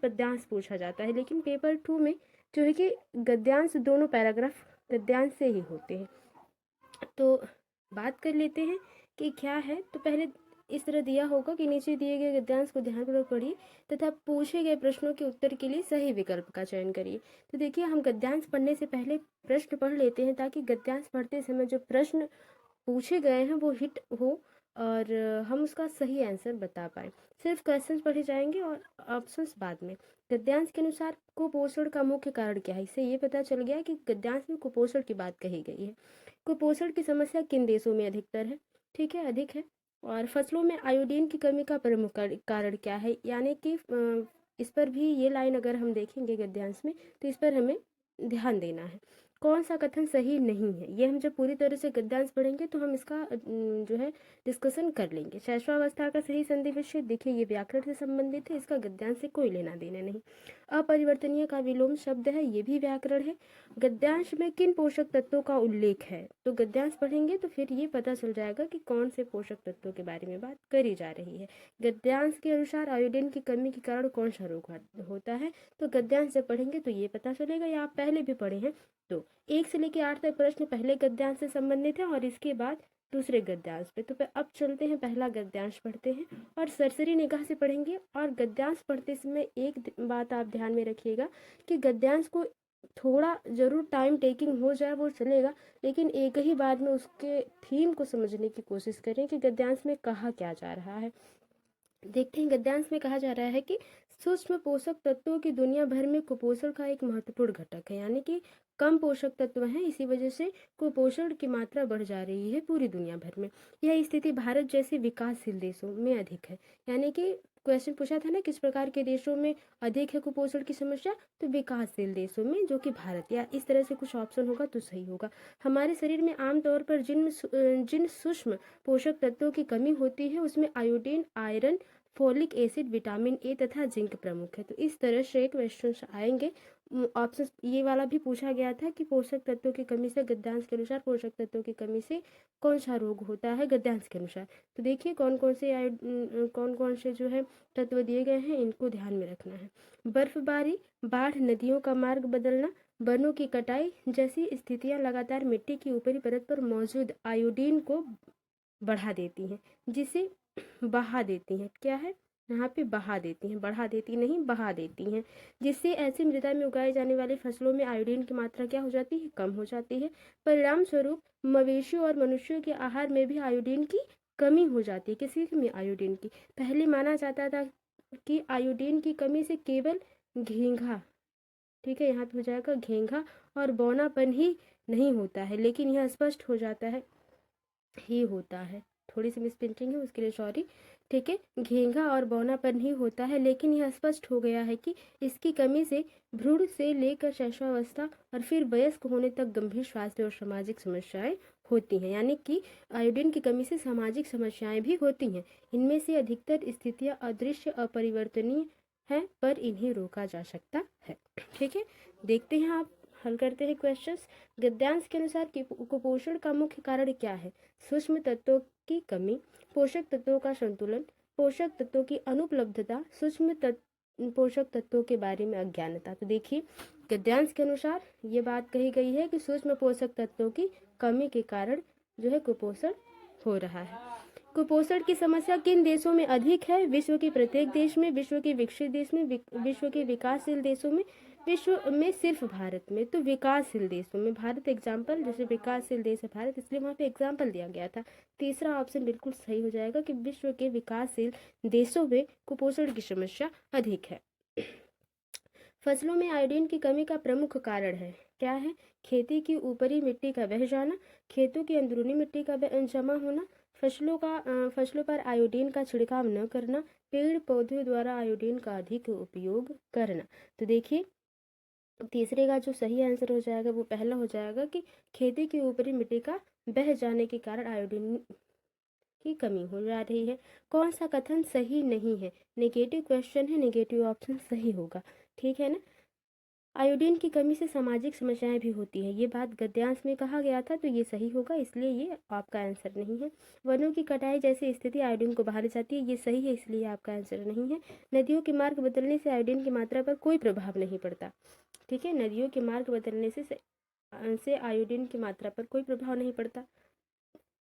पद्यांश पूछा जाता है, लेकिन पेपर 2 में जो है कि गद्यांश, दोनों पैराग्राफ गद्यांश से ही होते हैं। तो बात कर लेते हैं कि क्या है। तो पहले इस तरह दिया होगा कि नीचे दिए गए गद्यांश को ध्यानपूर्वक पढ़िए तथा पूछे गए प्रश्नों के उत्तर के लिए सही विकल्प का चयन करिए। तो देखिए, हम गद्यांश पढ़ने से पहले प्रश्न पढ़ लेते हैं ताकि गद्यांश पढ़ते समय जो प्रश्न पूछे गए हैं वो हिट हो और हम उसका सही आंसर बता पाए। सिर्फ क्वेश्चंस पढ़े जाएंगे और ऑप्शंस बाद में। गद्यांश के अनुसार कुपोषण का मुख्य कारण क्या है? इससे ये पता चल गया कि गद्यांश में कुपोषण की बात कही गई है। कुपोषण की समस्या किन देशों में अधिकतर है? ठीक है, अधिक है। और फसलों में आयोडीन की कमी का प्रमुख कारण क्या है? यानी कि इस पर भी ये लाइन अगर हम देखेंगे गद्यांश में तो इस पर हमें ध्यान देना है। कौन सा कथन सही नहीं है? ये हम जब पूरी तरह से गद्यांश पढ़ेंगे तो हम इसका जो है डिस्कशन कर लेंगे। शैशवावस्था का सही संधि विच्छेद, देखिए ये व्याकरण से संबंधित है, इसका गद्यांश से कोई लेना देना नहीं। अपरिवर्तनीय का विलोम शब्द है, ये भी व्याकरण है। गद्यांश में किन पोषक तत्वों का उल्लेख है? तो गद्यांश पढ़ेंगे तो फिर ये पता चल जाएगा कि कौन से पोषक तत्वों के बारे में बात करी जा रही है। गद्यांश के अनुसार आयोडीन की कमी के कारण कौन सा रोग होता है? तो गद्यांश जब पढ़ेंगे तो ये पता चलेगा, या आप पहले भी पढ़े हैं। तो 1 से लेकर 8 तक प्रश्न पहले गद्यांश से संबंधित है और इसके बाद दूसरे गद्यांश पे। तो अब चलते हैं, पहला गद्यांश पढ़ते हैं और सरसरी निगाह से पढ़ेंगे। और गद्यांश पढ़ते समय एक बात आप ध्यान में रखिएगा कि गद्यांश को थोड़ा जरूर टाइम टेकिंग हो जाए वो चलेगा, लेकिन एक ही बार में उसके थीम को समझने की कोशिश करें कि गद्यांश में कहा क्या जा रहा है। देखते हैं, गद्यांश में कहा जा रहा है कि सूक्ष्म पोषक तत्वों की दुनिया भर में कुपोषण का एक महत्वपूर्ण घटक है, यानी कि कम पोषक तत्व हैं, इसी वजह से कुपोषण की मात्रा बढ़ जा रही है पूरी दुनिया भर में। यह स्थिति भारत जैसे विकासशील देशों में अधिक है। यानी कि क्वेश्चन पूछा था ना किस प्रकार के देशों में अधिक है कुपोषण की समस्या, तो विकासशील देशों में, जो कि भारत, या इस तरह से कुछ ऑप्शन होगा तो सही होगा। हमारे शरीर में आमतौर पर जिन सूक्ष्म पोषक तत्वों की कमी होती है उसमें iodine, iron, folic acid, vitamin A तथा जिंक प्रमुख है। तो इस तरह से क्वेश्चन आएंगे। ऑप्शन ये वाला भी पूछा गया था कि पोषक तत्वों की कमी से, गद्यांश के अनुसार पोषक तत्वों की कमी से कौन सा रोग होता है गद्यांश के अनुसार। तो देखिए कौन कौन से जो है तत्व दिए गए हैं, इनको ध्यान में रखना है। बर्फबारी, बाढ़, नदियों का मार्ग बदलना, वनों की कटाई जैसी स्थितियां लगातार मिट्टी की ऊपरी परत पर मौजूद आयोडीन को बढ़ा देती हैं, जिसे बहा देती हैं। क्या है यहाँ पे? बहा देती हैं, बढ़ा देती नहीं, बहा देती हैं, जिससे ऐसी मृदा में उगाई जाने वाली फसलों में आयोडीन की मात्रा क्या हो जाती है? कम हो जाती है। परिणाम स्वरूप मवेशियों और मनुष्यों के आहार में भी आयोडीन की कमी हो जाती है। किसी में? आयोडीन की। पहले माना जाता था कि आयोडीन की कमी से केवल घेंघा, ठीक है, यहाँ पे हो जाएगा घेंघा और बौनापन ही नहीं होता है, लेकिन यह स्पष्ट हो जाता है ही होता है। थोड़ी सी मिसप्रिंटिंग है, उसके लिए सॉरी। ठीक है, घेंघा और बौनापन ही होता है, लेकिन यह स्पष्ट हो गया है कि इसकी कमी से भ्रूण से लेकर शैशवावस्था और फिर वयस्क होने तक गंभीर स्वास्थ्य और सामाजिक समस्याएं होती हैं। यानी कि आयोडीन की कमी से सामाजिक समस्याएं भी होती हैं। इनमें से अधिकतर स्थितियां अदृश्य, अपरिवर्तनीय हैं, पर इन्हें रोका जा सकता है। ठीक है, देखते हैं, आप हल करते हैं क्वेश्चंस। गद्यांश के अनुसार कुपोषण का मुख्य कारण क्या है? सूक्ष्म तत्वों की कमी, पोषक तत्वों का संतुलन, पोषक तत्वों की अनुपलब्धता, पोषक तत्वों के बारे में अज्ञानता। तो देखिए, गद्यांश के अनुसार ये बात कही गई है कि सूक्ष्म पोषक तत्वों की कमी के कारण जो है कुपोषण हो रहा है। कुपोषण की समस्या किन देशों में अधिक है? विश्व के प्रत्येक देश में, विश्व के विकसित देश में, विश्व के विकासशील देशों में, विश्व में सिर्फ भारत में। तो विकासशील देशों में, भारत एग्जाम्पल, जैसे विकासशील देश है भारत, इसलिए वहाँ पे एग्जाम्पल दिया गया था। तीसरा ऑप्शन बिल्कुल सही हो जाएगा कि विश्व के विकासशील देशों में कुपोषण की समस्या अधिक है। फसलों में आयोडीन की कमी का प्रमुख कारण है, क्या है? खेती की ऊपरी मिट्टी का बह जाना, खेतों की अंदरूनी मिट्टी का जमा होना, फसलों पर आयोडीन का छिड़काव न करना, पेड़ पौधों द्वारा आयोडीन का अधिक उपयोग करना। तो देखिए, तीसरे का जो सही आंसर हो जाएगा वो पहला हो जाएगा कि खेती की ऊपरी मिट्टी का बह जाने के कारण आयोडीन की कमी हो जा रही है। कौन सा कथन सही नहीं है? नेगेटिव क्वेश्चन है, नेगेटिव ऑप्शन सही होगा। ठीक है ना। आयोडीन की कमी से सामाजिक समस्याएं भी होती हैं। ये बात गद्यांश में कहा गया था, तो ये सही होगा, इसलिए ये आपका आंसर नहीं है। वनों की कटाई जैसी स्थिति आयोडीन को बाहर जाती है, ये सही है, इसलिए आपका आंसर नहीं है। नदियों के मार्ग बदलने से आयोडीन की मात्रा पर कोई प्रभाव नहीं पड़ता। ठीक है, नदियों के मार्ग बदलने से आयोडीन की मात्रा पर कोई प्रभाव नहीं पड़ता।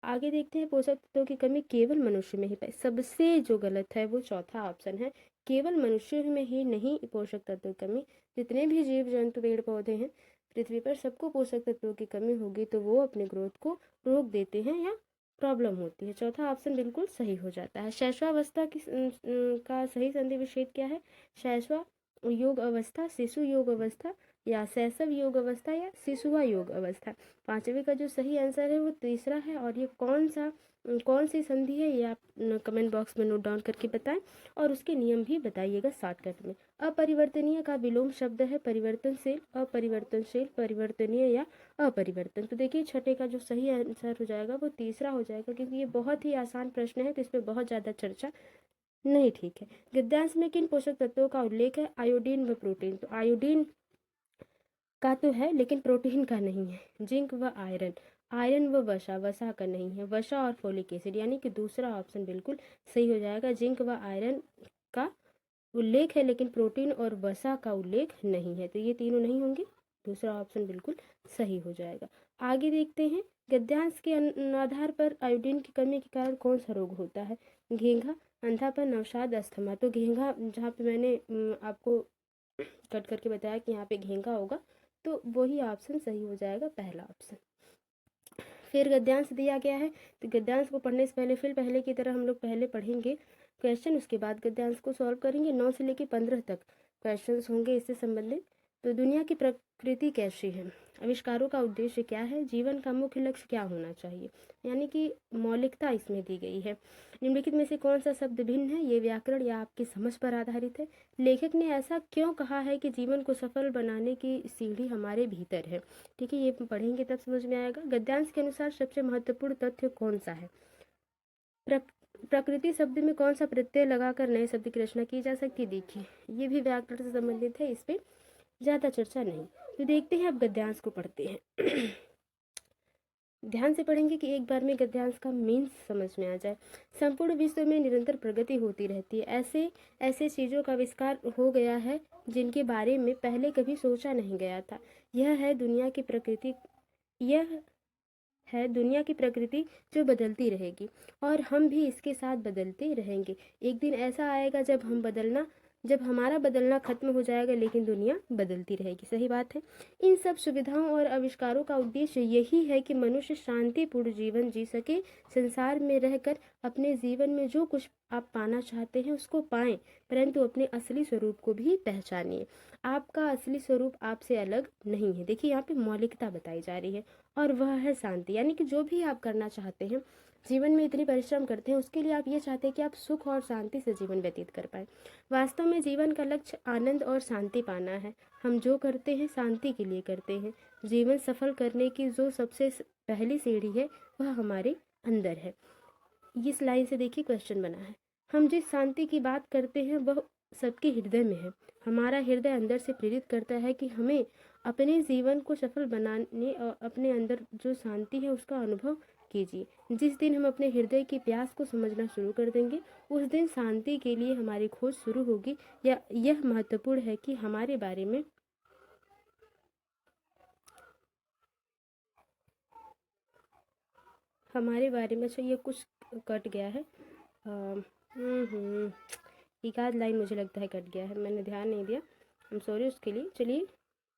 आगे देखते हैं, पोषक तत्वों की कमी केवल मनुष्य में ही पाई। सबसे जो गलत है वो चौथा ऑप्शन है, केवल मनुष्य में ही नहीं पोषक तत्वों की कमी। जितने भी जीव जंतु पेड़ पौधे हैं पृथ्वी पर, सबको पोषक तत्वों की कमी होगी तो वो अपने ग्रोथ को रोक देते हैं या प्रॉब्लम होती है। चौथा ऑप्शन बिल्कुल सही हो जाता है। शैशवावस्था का सही संधि विच्छेद क्या है? शैशवा योग अवस्था, शिशु योग अवस्था, या शैशव योग अवस्था, या शिशुआ योग अवस्था। पांचवे का जो सही आंसर है वो तीसरा है। और ये कौन सी संधि है ये आप कमेंट बॉक्स में नोट डाउन करके बताएं, और उसके नियम भी बताइएगा शॉर्टकट में। अपरिवर्तनीय का विलोम शब्द है परिवर्तनशील, अपरिवर्तनशील, परिवर्तनीय या अपरिवर्तन। तो देखिए छठे का जो सही आंसर हो जाएगा वो तीसरा हो जाएगा, क्योंकि ये बहुत ही आसान प्रश्न है तो इस पर बहुत ज़्यादा चर्चा नहीं। ठीक है, गद्यांश में किन पोषक तत्वों का उल्लेख है? आयोडीन व प्रोटीन। तो आयोडीन का तो है लेकिन प्रोटीन का नहीं है। जिंक व आयरन, आयरन व वसा, वसा का नहीं है। वसा और फोलिक एसिड, यानी कि दूसरा ऑप्शन बिल्कुल सही हो जाएगा। जिंक व आयरन का उल्लेख है लेकिन प्रोटीन और वसा का उल्लेख नहीं है, तो ये तीनों नहीं होंगे, दूसरा ऑप्शन बिल्कुल सही हो जाएगा। आगे देखते हैं, गद्यांश के आधार पर आयोडीन की कमी के कारण कौन सा रोग होता है? घेंघा, अंधापन, अवसाद, अस्थमा। तो घेंघा, जहाँ पे मैंने आपको कट करके बताया कि यहाँ पे घेंघा होगा, तो वही ऑप्शन सही हो जाएगा, पहला ऑप्शन। फिर गद्यांश दिया गया है, तो गद्यांश को पढ़ने से पहले फिर पहले की तरह हम लोग पहले पढ़ेंगे क्वेश्चन, उसके बाद गद्यांश को सॉल्व करेंगे। 9 से लेकर 15 तक क्वेश्चन होंगे इससे संबंधित। तो दुनिया की प्रकृति कैसी है? आविष्कारों का उद्देश्य क्या है? जीवन का मुख्य लक्ष्य क्या होना चाहिए? यानी कि मौलिकता इसमें दी गई है। निम्नलिखित में से कौन सा शब्द भिन्न है? ये व्याकरण या आपकी समझ पर आधारित है। लेखक ने ऐसा क्यों कहा है कि जीवन को सफल बनाने की सीढ़ी हमारे भीतर है? ठीक है, ये पढ़ेंगे तब समझ में आएगा। गद्यांश के अनुसार सबसे महत्वपूर्ण तथ्य कौन सा है? प्रकृति शब्द में कौन सा प्रत्यय लगाकर नए शब्द की रचना की जा सकती है? देखिए ये भी व्याकरण से संबंधित है, इस पे ज्यादा चर्चा नहीं। तो देखते हैं अब गद्यांश को पढ़ते हैं। ध्यान से पढ़ेंगे कि एक बार में गद्यांश का मीन्स समझ में आ जाए। संपूर्ण विश्व में निरंतर प्रगति होती रहती है। ऐसे ऐसे चीजों का आविष्कार हो गया है जिनके बारे में पहले कभी सोचा नहीं गया था। यह है दुनिया की प्रकृति जो बदलती रहेगी, और हम भी इसके साथ बदलते रहेंगे। एक दिन ऐसा आएगा जब हमारा बदलना खत्म हो जाएगा, लेकिन दुनिया बदलती रहेगी। सही बात है। इन सब सुविधाओं और आविष्कारों का उद्देश्य यही है कि मनुष्य शांतिपूर्ण जीवन जी सके, संसार में रहकर अपने जीवन में जो कुछ आप पाना चाहते हैं उसको पाएं, परंतु अपने असली स्वरूप को भी पहचानिए। आपका असली स्वरूप आपसे अलग नहीं है। देखिए यहाँ पे मौलिकता बताई जा रही है, और वह है शांति। यानी कि जो भी आप करना चाहते हैं, जीवन में इतनी परिश्रम करते हैं, उसके लिए आप ये चाहते हैं कि आप सुख और शांति से जीवन व्यतीत कर पाए। वास्तव में जीवन का लक्ष्य आनंद और शांति पाना है। हम जो करते हैं शांति के लिए करते हैं। जीवन सफल करने की जो सबसे पहली सीढ़ी है वह हमारे अंदर है। इस लाइन से देखिए क्वेश्चन बना है, हम जिस शांति की बात करते हैं वह सबके हृदय में है। हमारा हृदय अंदर से प्रेरित करता है कि हमें अपने जीवन को सफल बनाने और अपने अंदर जो शांति है उसका अनुभव कीजिए। जिस दिन हम अपने हृदय की प्यास को समझना शुरू कर देंगे, उस दिन शांति के लिए हमारी खोज शुरू होगी। या यह महत्वपूर्ण है कि हमारे बारे में अच्छा ये कुछ कट गया है। एक आध लाइन मुझे लगता है कट गया है, मैंने ध्यान नहीं दिया, आई एम सॉरी उसके लिए। चलिए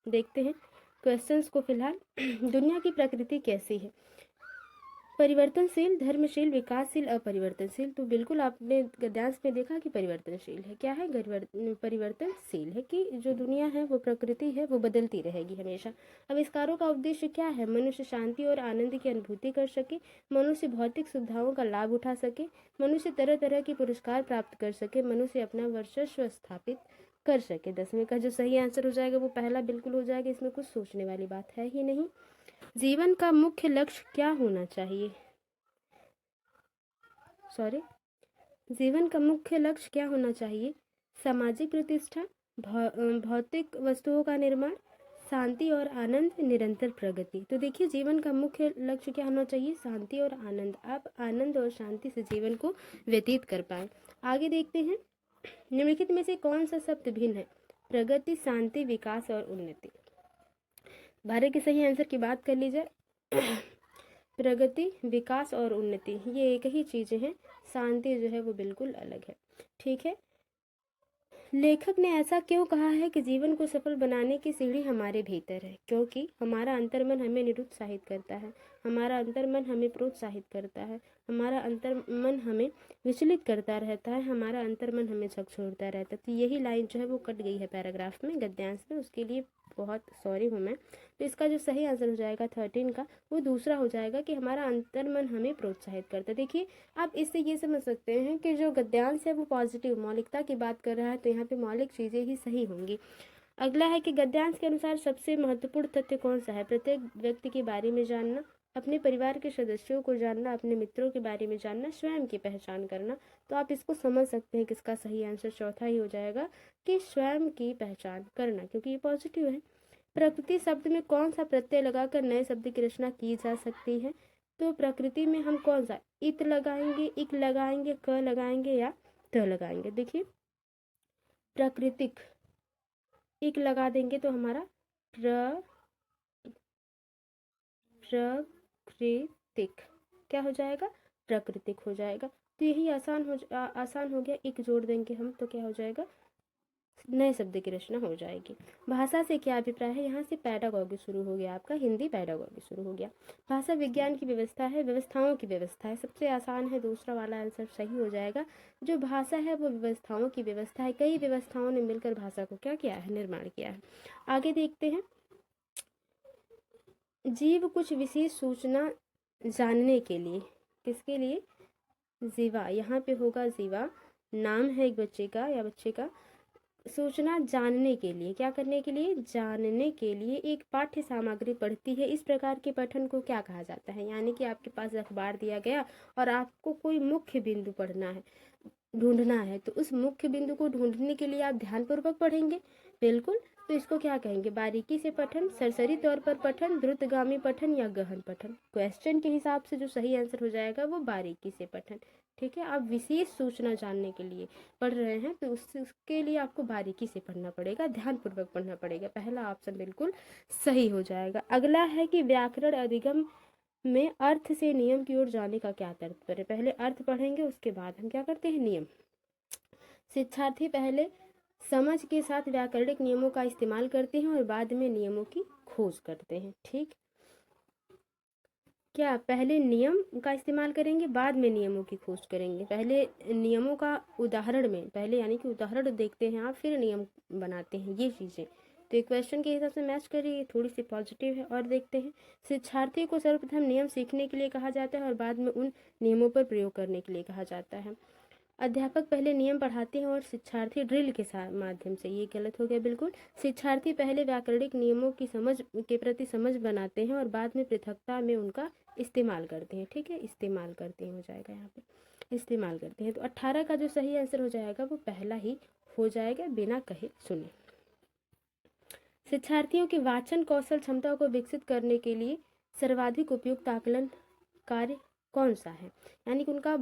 देखते हैं क्वेश्चंस को फिलहाल। दुनिया की प्रकृति कैसी है? परिवर्तनशील, धर्मशील, विकासशील, अपरिवर्तनशील। तो बिल्कुल आपने गद्यांश में देखा कि परिवर्तनशील है। क्या है? परिवर्तनशील है कि जो दुनिया है वो प्रकृति है वो बदलती रहेगी हमेशा। आविष्कारों का उद्देश्य क्या है? मनुष्य शांति और आनंद की अनुभूति कर सके, मनुष्य भौतिक सुविधाओं का लाभ उठा सके, मनुष्य तरह तरह के पुरस्कार प्राप्त कर सके, मनुष्य अपना वर्चस्व स्थापित कर सके। 10वें का जो सही आंसर हो जाएगा वो पहला बिल्कुल हो जाएगा, इसमें कुछ सोचने वाली बात है ही नहीं। जीवन का मुख्य लक्ष्य क्या होना चाहिए? जीवन का मुख्य लक्ष्य क्या होना चाहिए? सामाजिक प्रतिष्ठा, भौतिक वस्तुओं का निर्माण, शांति और आनंद, निरंतर प्रगति। तो देखिए जीवन का मुख्य लक्ष्य क्या होना चाहिए, शांति और आनंद। आप आनंद और शांति से जीवन को व्यतीत कर पाए। आगे देखते हैं, निम्नलिखित में से कौन सा शब्द भिन्न है, प्रगति, शांति, विकास और उन्नति। भारत के सही आंसर की बात कर ली जाए, प्रगति, विकास और उन्नति ये एक ही चीजें हैं, शांति जो है वो बिल्कुल अलग है। ठीक है, लेखक ने ऐसा क्यों कहा है कि जीवन को सफल बनाने की सीढ़ी हमारे भीतर है, क्योंकि हमारा अंतर्मन हमें निरुत्साहित करता है, हमारा अंतर्मन हमें प्रोत्साहित करता है, हमारा अंतर्मन हमें विचलित करता रहता है, हमारा अंतर्मन हमें झकझोरता रहता है। तो यही लाइन जो है वो कट गई है पैराग्राफ में, गद्यांश में, उसके लिए बहुत सॉरी हूँ मैं। तो इसका जो सही आंसर हो जाएगा 13 का, वो दूसरा हो जाएगा कि हमारा अंतर्मन हमें प्रोत्साहित करता है। देखिए आप इससे ये समझ सकते हैं कि जो गद्यांश है वो पॉजिटिव मौलिकता की बात कर रहा है, तो यहाँ पे मौलिक चीज़ें ही सही होंगी। अगला है कि गद्यांश के अनुसार सबसे महत्वपूर्ण तथ्य कौन सा है, प्रत्येक व्यक्ति के बारे में जानना, अपने परिवार के सदस्यों को जानना, अपने मित्रों के बारे में जानना, स्वयं की पहचान करना। तो आप इसको समझ सकते हैं कि इसका सही आंसर चौथा ही हो जाएगा कि स्वयं की पहचान करना, क्योंकि ये पॉजिटिव है। प्रकृति शब्द में कौन सा प्रत्यय लगाकर नए शब्द की रचना की जा सकती है, तो प्रकृति में हम कौन सा इत लगाएंगे, इक लगाएंगे, क लगाएंगे या त लगाएंगे। देखिए प्राकृतिक इक लगा देंगे तो हमारा प्रकृतिक क्या हो जाएगा, प्राकृतिक हो जाएगा। तो यही आसान हो गया, इक जोड़ देंगे हम तो क्या हो जाएगा, नए शब्द की रचना हो जाएगी। भाषा से क्या अभिप्राय है, यहाँ से पैडागॉजी शुरू हो गया आपका, हिंदी पैडागॉजी शुरू हो गया। भाषा विज्ञान की व्यवस्था है, व्यवस्थाओं की व्यवस्था है, सबसे आसान है, दूसरा वाला आंसर सही हो जाएगा। जो भाषा है वो व्यवस्थाओं की व्यवस्था है, कई व्यवस्थाओं ने मिलकर भाषा को क्या किया है, निर्माण किया है। आगे देखते हैं, जीव कुछ विशेष सूचना जानने के लिए, किसके लिए, जीवा, यहाँ पे होगा जीवा, नाम है एक बच्चे का या बच्चे का, सूचना जानने के लिए, क्या करने के लिए, जानने के लिए एक पाठ्य सामग्री पढ़ती है। इस प्रकार के पठन को क्या कहा जाता है, यानी कि आपके पास अखबार दिया गया और आपको कोई मुख्य बिंदु पढ़ना है, ढूंढना है, तो उस मुख्य बिंदु को ढूंढने के लिए आप ध्यानपूर्वक पढ़ेंगे, बिल्कुल। तो इसको क्या कहेंगे, बारीकी से पठन, सरसरी तौर पर पठन, द्रुतगामी पठन या गहन पठन। क्वेश्चन के हिसाब से जो सही आंसर हो जाएगा वो बारीकी से पठन। ठीक है, आप विशेष सूचना जानने के लिए पढ़ रहे हैं तो उसके लिए आपको बारीकी से पढ़ना पड़ेगा, ध्यानपूर्वक पढ़ना पड़ेगा। पहला ऑप्शन बिल्कुल सही हो जाएगा। अगला है कि व्याकरण अधिगम में अर्थ से नियम की ओर जाने का क्या तात्पर्य। पहले अर्थ पढ़ेंगे, उसके बाद हम क्या करते हैं, नियम। शिक्षार्थी पहले समझ के साथ व्याकरणिक नियमों का इस्तेमाल करते हैं और बाद में नियमों की खोज करते हैं। ठीक, क्या पहले नियम का इस्तेमाल करेंगे, बाद में नियमों की खोज करेंगे। पहले नियमों का उदाहरण में, पहले यानी कि उदाहरण देखते हैं आप, फिर नियम बनाते हैं, ये चीज़ें। तो एक क्वेश्चन के हिसाब से मैच करिए, थोड़ी सी पॉजिटिव है। और देखते हैं, शिक्षार्थी को सर्वप्रथम नियम सीखने के लिए कहा जाता है और बाद में उन नियमों पर प्रयोग करने के लिए कहा जाता है। अध्यापक पहले नियम पढ़ाते हैं और शिक्षार्थी ड्रिल के माध्यम से, ये गलत हो गया बिल्कुल। शिक्षार्थी पहले व्याकरणिक नियमों की समझ के प्रति समझ बनाते हैं और बाद में पृथकता में उनका इस्तेमाल करते हैं। ठीक है, इस्तेमाल करते हैं हो जाएगा, यहाँ पे इस्तेमाल करते हैं। तो 18 का जो सही आंसर हो जाएगा वो पहला ही हो जाएगा, बिना कहे सुने। शिक्षार्थियों की वाचन कौशल क्षमता को विकसित करने के लिए सर्वाधिक उपयुक्त आकलन कार्य कौन सा है, यानी कि उनका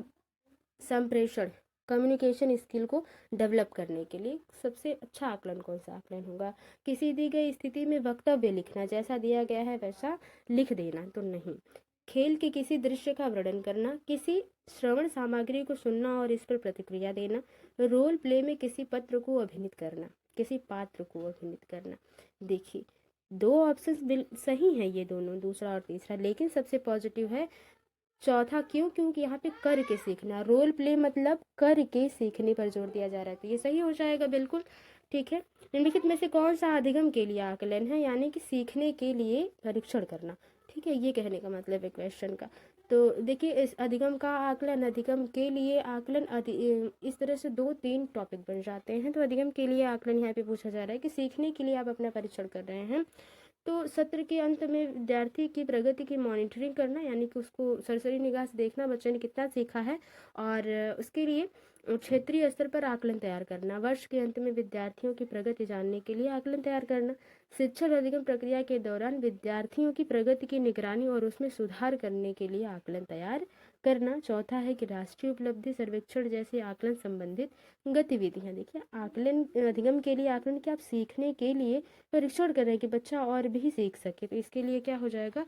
संप्रेषण, कम्युनिकेशन स्किल को डेवलप करने के लिए सबसे अच्छा आकलन कौन सा आकलन होगा। किसी दी गई स्थिति में वक्तव्य लिखना, जैसा दिया गया है वैसा लिख देना तो नहीं। खेल के किसी दृश्य का वर्णन करना, किसी श्रवण सामग्री को सुनना और इस पर प्रतिक्रिया देना, रोल प्ले में किसी पत्र को अभिनीत करना, किसी पात्र को अभिनीत करना। देखिए दो ऑप्शन सही हैं ये दोनों, दूसरा और तीसरा, लेकिन सबसे पॉजिटिव है चौथा। क्यों, क्योंकि यहाँ पे करके सीखना, रोल प्ले मतलब करके सीखने पर जोर दिया जा रहा है, तो ये सही हो जाएगा बिल्कुल। ठीक है, निम्नलिखित में से कौन सा अधिगम के लिए आकलन है, यानी कि सीखने के लिए परीक्षण करना। ठीक है, ये कहने का मतलब है क्वेश्चन का। तो देखिए इस अधिगम का आकलन, अधिगम के लिए आकलन, इस तरह से 2-3 टॉपिक बन जाते हैं। तो अधिगम के लिए आकलन यहाँ पे पूछा जा रहा है कि सीखने के लिए आप अपना परीक्षण कर रहे हैं, तो सत्र के अंत में विद्यार्थी की प्रगति की मॉनिटरिंग करना, यानी कि उसको सरसरी निगाह से देखना बच्चे ने कितना सीखा है, और उसके लिए क्षेत्रीय स्तर पर आकलन तैयार करना, वर्ष के अंत में विद्यार्थियों की प्रगति जानने के लिए आकलन तैयार करना, शिक्षण अधिगम प्रक्रिया के दौरान विद्यार्थियों की प्रगति की निगरानी और उसमें सुधार करने के लिए आकलन तैयार करना। चौथा है कि राष्ट्रीय उपलब्धि सर्वेक्षण जैसे आकलन संबंधित गतिविधियां। देखिए, आकलन अधिगम के लिए आकलन कि आप सीखने के लिए परीक्षण कर रहे हैं कि बच्चा और भी सीख सके, तो इसके लिए क्या हो जाएगा,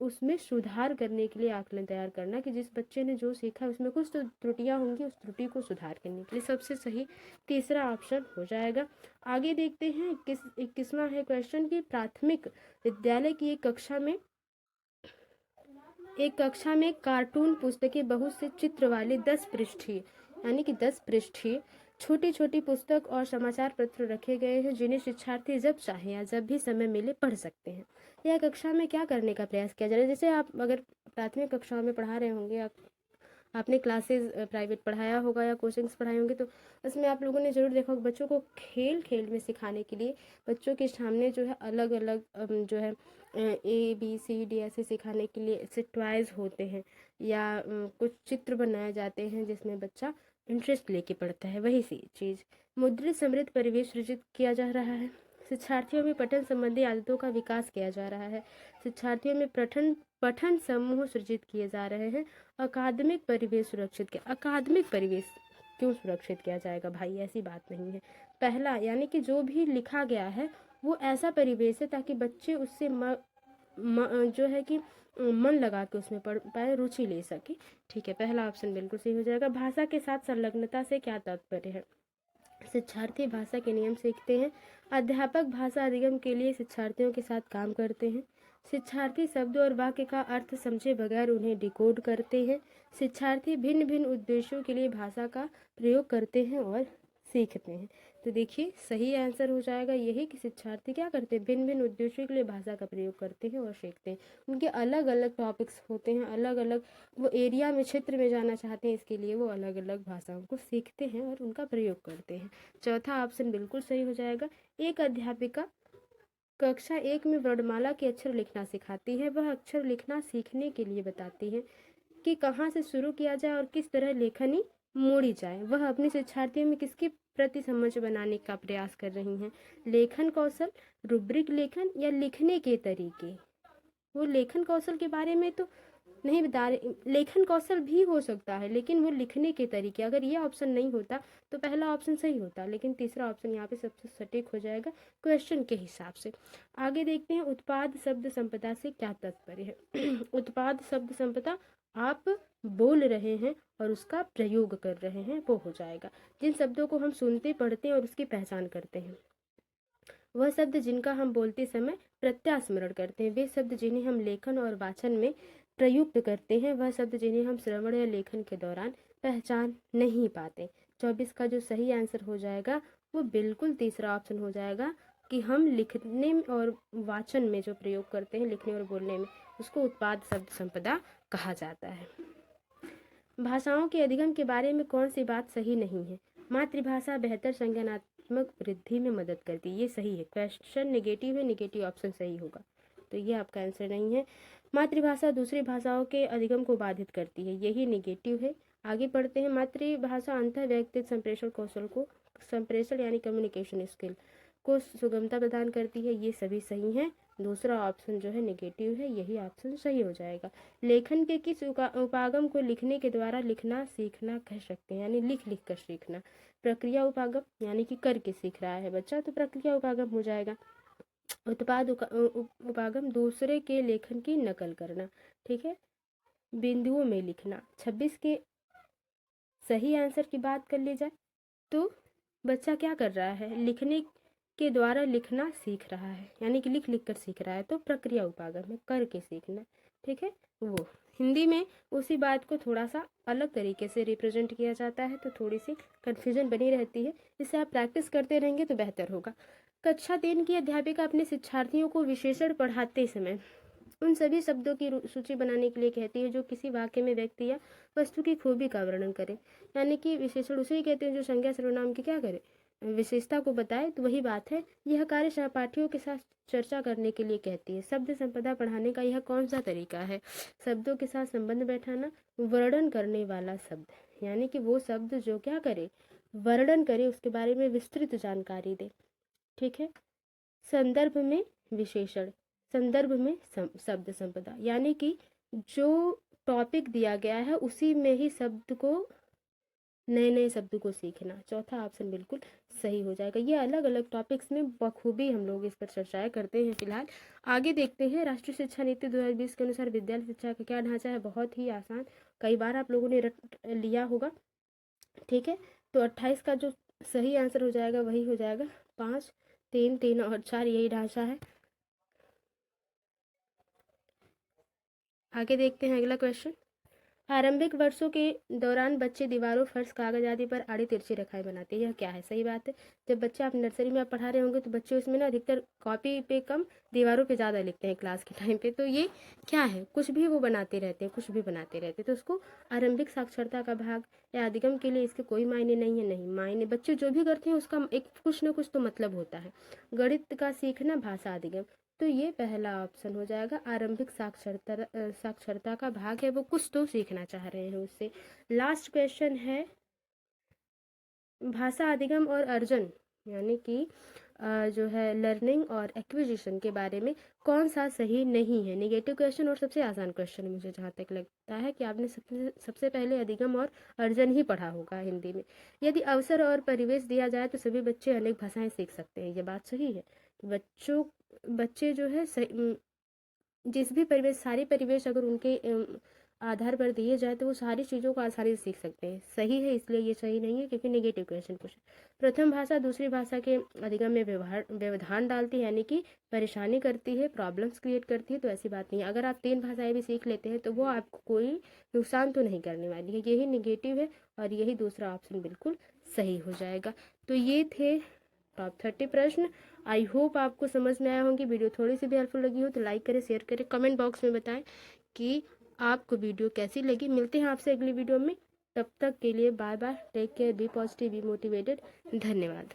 उसमें सुधार करने के लिए आकलन तैयार करना कि जिस बच्चे ने जो सीखा उसमें कुछ तो त्रुटियां होंगी, उस त्रुटि को सुधार करने के लिए सबसे सही तीसरा ऑप्शन हो जाएगा। आगे देखते हैं 21वां है क्वेश्चन की प्राथमिक विद्यालय की एक कक्षा में कार्टून पुस्तकें बहुत से चित्र वाले 10 पृष्ठीय यानी कि 10 पृष्ठीय छोटी छोटी पुस्तक और समाचार पत्र रखे गए हैं जिन्हें शिक्षार्थी जब चाहे या जब भी समय मिले पढ़ सकते हैं। यह कक्षा में क्या करने का प्रयास किया जा रहा है, जैसे आप अगर प्राथमिक कक्षाओं में पढ़ा रहे होंगे, आपने क्लासेस प्राइवेट पढ़ाया होगा या कोचिंग्स पढ़ाए होंगे, तो उसमें आप लोगों ने जरूर देखा होगा बच्चों को खेल खेल में सिखाने के लिए बच्चों के सामने जो है अलग अलग जो है ABCD ऐसे सिखाने के लिए ऐसे टॉयज होते हैं या कुछ चित्र बनाए जाते हैं जिसमें बच्चा इंटरेस्ट लेके पढ़ता है। वही सी चीज़ मुद्रित समृद्ध परिवेश सृजित किया जा रहा है। शिक्षार्थियों में पठन संबंधी आदतों का विकास किया जा रहा है। शिक्षार्थियों में पठन समूह सृजित किए जा रहे हैं। अकादमिक परिवेश सुरक्षित किया। अकादमिक परिवेश क्यों सुरक्षित किया जाएगा भाई, ऐसी बात नहीं है। पहला यानी कि जो भी लिखा गया है वो ऐसा परिवेश है ताकि बच्चे उससे जो है कि मन लगा के उसमें पढ़ पाए, रुचि ले सके। ठीक है, पहला ऑप्शन बिल्कुल सही हो जाएगा। भाषा के साथ संलग्नता से क्या तात्पर्य है, शिक्षार्थी भाषा के नियम सीखते हैं। अध्यापक भाषा अधिगम के लिए शिक्षार्थियों के साथ काम करते हैं। शिक्षार्थी शब्द और वाक्य का अर्थ समझे बगैर उन्हें डिकोड करते हैं। शिक्षार्थी भिन्न भिन्न उद्देश्यों के लिए भाषा का प्रयोग करते हैं और सीखते हैं। तो देखिए सही आंसर हो जाएगा यही कि शिक्षार्थी क्या करते हैं, भिन्न भिन्न उद्देश्यों के लिए भाषा का प्रयोग करते हैं और सीखते हैं। उनके अलग अलग टॉपिक्स होते हैं, अलग अलग वो एरिया में क्षेत्र में जाना चाहते हैं, इसके लिए वो अलग अलग भाषाओं को सीखते हैं और उनका प्रयोग करते हैं। चौथा ऑप्शन बिल्कुल सही हो जाएगा। एक अध्यापिका कक्षा 1 में वर्णमाला के अक्षर लिखना सिखाती है। वह अक्षर लिखना सीखने के लिए बताती है कि कहाँ से शुरू किया जाए और किस तरह लेखनी मोड़ी जाए। वह अपने शिक्षार्थियों में किसके प्रति समझ बनाने का प्रयास कर रही हैं, लेखन कौशल, रूब्रिक लेखन या लिखने के तरीके। वो लेखन कौशल के बारे में तो नहीं बता रहे, लेखन कौशल भी हो सकता है लेकिन वो लिखने के तरीके, अगर ये ऑप्शन नहीं होता तो पहला ऑप्शन सही होता, लेकिन तीसरा ऑप्शन यहाँ पे सबसे सटीक हो जाएगा क्वेश्चन के हिसाब से। आगे देखते हैं उत्पाद शब्द संपदा से क्या तात्पर्य है। उत्पाद शब्द संपदा आप बोल रहे हैं और उसका प्रयोग कर रहे हैं वो हो जाएगा। जिन शब्दों को हम सुनते पढ़ते हैं और उसकी पहचान करते हैं, वह शब्द जिनका हम बोलते समय प्रत्यास्मरण करते हैं, वे शब्द जिन्हें हम लेखन और वाचन में प्रयुक्त करते हैं, वह शब्द जिन्हें हम श्रवण या लेखन के दौरान पहचान नहीं पाते। 24 का जो सही आंसर हो जाएगा वो बिल्कुल तीसरा ऑप्शन हो जाएगा कि हम लिखने और वाचन में जो प्रयोग करते हैं, लिखने और बोलने में, उसको उत्पाद शब्द संपदा कहा जाता है। भाषाओं के अधिगम के बारे में कौन सी बात सही नहीं है, मातृभाषा बेहतर संज्ञानात्मक वृद्धि में मदद करती है, ये सही है। क्वेश्चन नेगेटिव है, नेगेटिव ऑप्शन सही होगा, तो ये आपका आंसर नहीं है। मातृभाषा दूसरी भाषाओं के अधिगम को बाधित करती है, यही नेगेटिव है। आगे पढ़ते हैं। मातृभाषा अंतर व्यक्तिगत संप्रेषण कौशल को, संप्रेषण यानी कम्युनिकेशन स्किल को सुगमता प्रदान करती है, ये सभी सही हैं। दूसरा ऑप्शन जो है नेगेटिव है, यही ऑप्शन सही हो जाएगा। लेखन के किस उपागम को लिखने के द्वारा लिखना सीखना कह सकते हैं, यानी लिख लिख कर सीखना। प्रक्रिया उपागम यानी कि करके सीख रहा है बच्चा, तो प्रक्रिया उपागम हो जाएगा। उत्पाद उपागम दूसरे के लेखन की नकल करना, ठीक है। बिंदुओं में लिखना। 26 के सही आंसर की बात कर ली जाए तो बच्चा क्या कर रहा है, लिखने के द्वारा लिखना सीख रहा है, यानी कि लिख लिख कर सीख रहा है, तो प्रक्रिया उपागम में करके सीखना, ठीक है। वो हिंदी में उसी बात को थोड़ा सा अलग तरीके से रिप्रेजेंट किया जाता है, तो थोड़ी सी कन्फ्यूजन बनी रहती है, इससे आप प्रैक्टिस करते रहेंगे तो बेहतर होगा। कक्षा 3 की अध्यापिका अपने शिक्षार्थियों को विशेषण पढ़ाते समय उन सभी शब्दों की सूची बनाने के लिए कहती है जो किसी वाक्य में व्यक्ति या वस्तु की खूबी का वर्णन करे, यानी कि विशेषण उसे ही कहते हैं जो संज्ञा सर्वनाम की क्या करे, विशेषता को बताए। तो वही बात है, यह कार्य सहपाठियों के साथ चर्चा करने के लिए कहती है। शब्द संपदा पढ़ाने का यह कौन सा तरीका है, शब्दों के साथ संबंध बैठाना, वर्णन करने वाला शब्द, यानी कि वो शब्द जो क्या करे, वर्णन करे, उसके बारे में विस्तृत जानकारी दे। ठीक है। संदर्भ में विशेषण, संदर्भ में शब्द संपदा, यानी कि जो टॉपिक दिया गया है उसी में ही शब्द को, नए नए शब्द को सीखना। चौथा ऑप्शन बिल्कुल सही हो जाएगा। ये अलग अलग टॉपिक्स में बखूबी हम लोग इस पर चर्चाएं करते हैं। फिलहाल आगे देखते हैं। राष्ट्रीय शिक्षा नीति 2020 के अनुसार विद्यालय शिक्षा का क्या ढांचा है? बहुत ही आसान, कई बार आप लोगों ने रट लिया होगा। ठीक है, तो 28 का जो सही आंसर हो जाएगा वही हो जाएगा 5, 3, 3 और 4, यही ढांचा है। आगे देखते हैं अगला क्वेश्चन। आरंभिक वर्षों के दौरान बच्चे दीवारों, फर्श, कागज आदि पर आड़ी तिरछी रेखाएं बनाते हैं, यह क्या है? सही बात है। जब बच्चे आप नर्सरी में आप पढ़ा रहे होंगे तो बच्चे उसमें ना अधिकतर कॉपी पे कम, दीवारों पे ज़्यादा लिखते हैं क्लास के टाइम पे। तो ये क्या है? कुछ भी वो बनाते रहते हैं, कुछ भी बनाते रहते हैं। तो उसको आरंभिक साक्षरता का भाग या अधिगम के लिए इसके कोई मायने नहीं है। नहीं मायने, बच्चे जो भी करते हैं उसका एक कुछ ना कुछ तो मतलब होता है। गणित का सीखना, भाषा अधिगम, तो ये पहला ऑप्शन हो जाएगा। आरंभिक साक्षरता का भाग है, वो कुछ तो सीखना चाह रहे हैं उससे। लास्ट क्वेश्चन है भाषा अधिगम और अर्जन, यानी कि जो है लर्निंग और एक्विजिशन के बारे में कौन सा सही नहीं है? नेगेटिव क्वेश्चन और सबसे आसान क्वेश्चन मुझे जहाँ तक लगता है कि आपने सबसे पहले अधिगम और अर्जन ही पढ़ा होगा हिंदी में। यदि अवसर और परिवेश दिया जाए तो सभी बच्चे अनेक भाषाएं सीख सकते हैं, ये बात सही है। बच्चे जो है जिस भी परिवेश, सारे परिवेश अगर उनके आधार पर दिए जाए तो वो सारी चीज़ों को आसानी से सीख सकते हैं। सही है, इसलिए ये सही नहीं है क्योंकि नेगेटिव क्वेश्चन पूछे। प्रथम भाषा दूसरी भाषा के अधिगम में व्यवधान डालती है, यानी कि परेशानी करती है, प्रॉब्लम्स क्रिएट करती है, तो ऐसी बात नहीं है। अगर आप 3 भाषाएं भी सीख लेते हैं तो वो आपको कोई नुकसान तो नहीं करने वाली है। यही नेगेटिव है और यही दूसरा ऑप्शन बिल्कुल सही हो जाएगा। तो ये थे टॉप 30 प्रश्न। आई होप आपको समझ में आया होंगे। वीडियो थोड़ी सी भी हेल्पफुल लगी हो तो लाइक करें, शेयर करें, कमेंट बॉक्स में बताएं कि आपको वीडियो कैसी लगी। मिलते हैं आपसे अगली वीडियो में, तब तक के लिए bye bye, take care, be positive, be motivated. धन्यवाद।